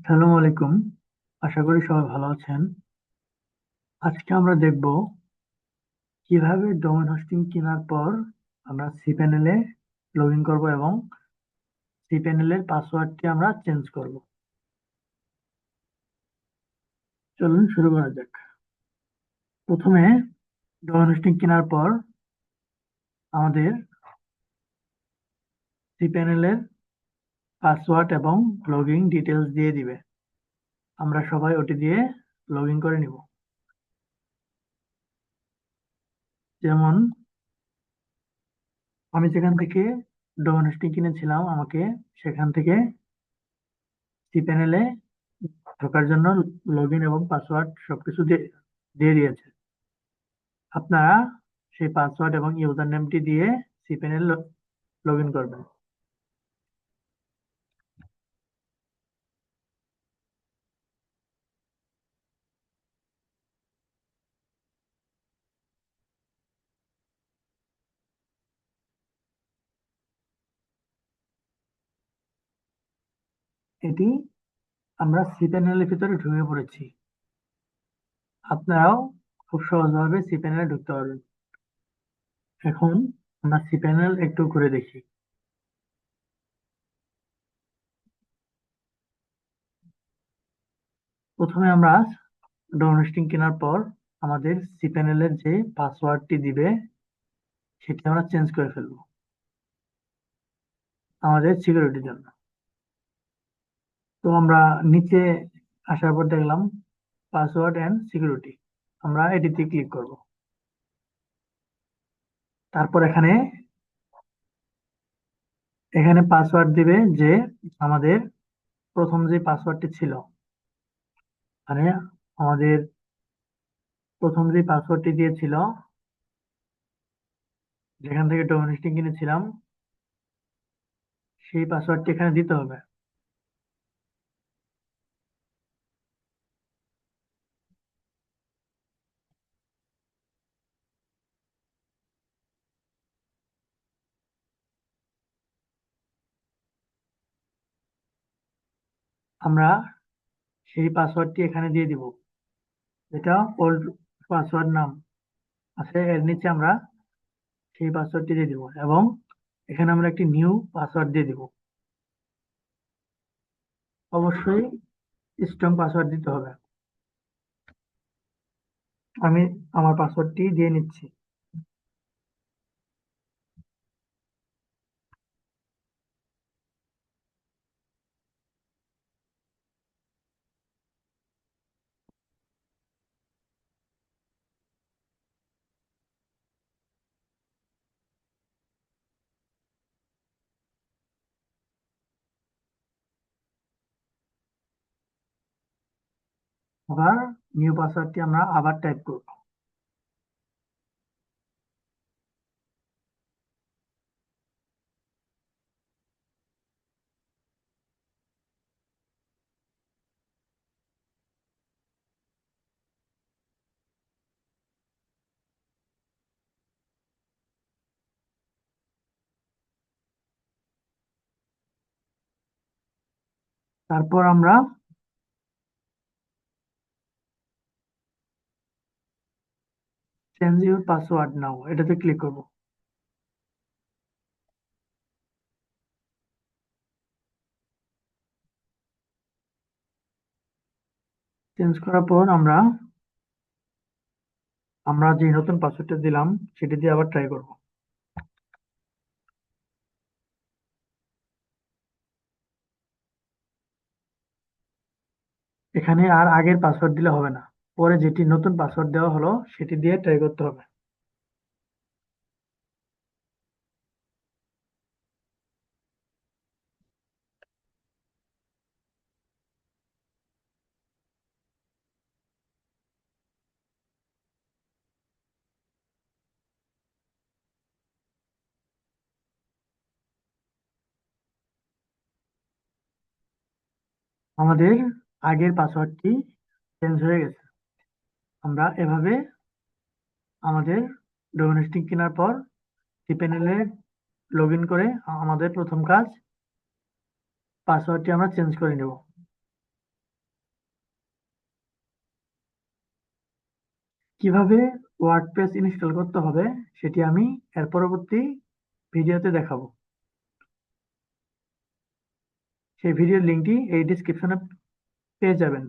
আসসালামু আলাইকুম। আশা করি সবাই ভালো আছেন। আজকে আমরা দেখব কিভাবে ডোমেন হোস্টিং কেনার পর আমরা সিপ্যানেলে লগ ইন করবো এবং সিপ্যানেলের পাসওয়ার্ডটি আমরা চেঞ্জ করব। চলুন শুরু করা যাক। প্রথমে ডোমেন হোস্টিং কেনার পর আমাদের সিপ্যানেলের পাসওয়ার্ড এবং লগ ইন ডিটেলস দিয়ে দিবে। আমরা সবাই ওটি দিয়ে লগ ইন করে নিব। যেমন আমি যেখান থেকে ডোমেন হোস্টিং কিনেছিলাম আমাকে সেখান থেকে সিপ্যানেলে ঢোকার জন্য লগইন এবং পাসওয়ার্ড সবকিছু দিয়ে দিয়ে দিয়েছে। আপনারা সেই পাসওয়ার্ড এবং ইউজার নেমটি দিয়ে সিপ্যানেল লগ ইন করবেন। এটি আমরা সিপ্যানেলের ভিতরে ঢুকে পড়েছি। আপনারাও খুব সহজভাবে সিপ্যানেলে ঢুকতে পারবেন। এখন আমরা সিপ্যানেল একটু ঘুরে দেখি। প্রথমে আমরা ডোমেন হোস্টিং কেনার পর আমাদের সিপ্যানেলের যে পাসওয়ার্ডটি দিবে সেটি আমরা চেঞ্জ করে ফেলবো আমাদের সিকিউরিটির জন্য। তো আমরা নিচে আসার পর দেখলাম পাসওয়ার্ড এন্ড সিকিউরিটি, আমরা এটিতে ক্লিক করব। তারপর এখানে এখানে পাসওয়ার্ড দিবে যে আমাদের প্রথম যে পাসওয়ার্ডটি ছিল, মানে আমাদের প্রথম যে পাসওয়ার্ডটি দিয়েছিল যেখান থেকে ডোমেন হোস্টিং কিনেছিলাম সেই পাসওয়ার্ডটি এখানে দিতে হবে। আমরা সেই পাসওয়ার্ডটি এখানে দিয়ে দিব, যেটা ওল্ড পাসওয়ার্ড নাম আছে এর নিচে আমরা সেই পাসওয়ার্ডটি দিয়ে দিব এবং এখানে আমরা একটি নিউ পাসওয়ার্ড দিয়ে দিব। অবশ্যই স্ট্রং পাসওয়ার্ড দিতে হবে। আমি আমার পাসওয়ার্ডটি দিয়ে নিচ্ছি। আবার নিউ পাসওয়ার্ডটি আমরা আবার টাইপ করব। তারপর আমরা চেঞ্জ ইউর পাসওয়ার্ড নাও এটাতে ক্লিক করব। চেঞ্জ করার পর আমরা আমরা যে নতুন পাসওয়ার্ডটা দিলাম সেটি দিয়ে আবার ট্রাই করব। এখানে আর আগের পাসওয়ার্ড দিলে হবে না, পরে যেটি নতুন পাসওয়ার্ড দেওয়া হলো সেটি দিয়ে ট্রাই করতে হবে। আমাদের আগের পাসওয়ার্ডটি চেঞ্জ হয়ে গেছে। আমরা এভাবে আমাদের ডোমেন হোস্টিং কেনার পর cPanel-এ লগ ইন করে আমাদের প্রথম কাজ পাসওয়ার্ডটি আমরা চেঞ্জ করে নেব। কিভাবে ওয়ার্ডপ্রেস ইনস্টল করতে হবে সেটি আমি এর পরবর্তী ভিডিওতে দেখাবো। সেই ভিডিওর লিঙ্কটি এই ডিসক্রিপশনে পেয়ে যাবেন।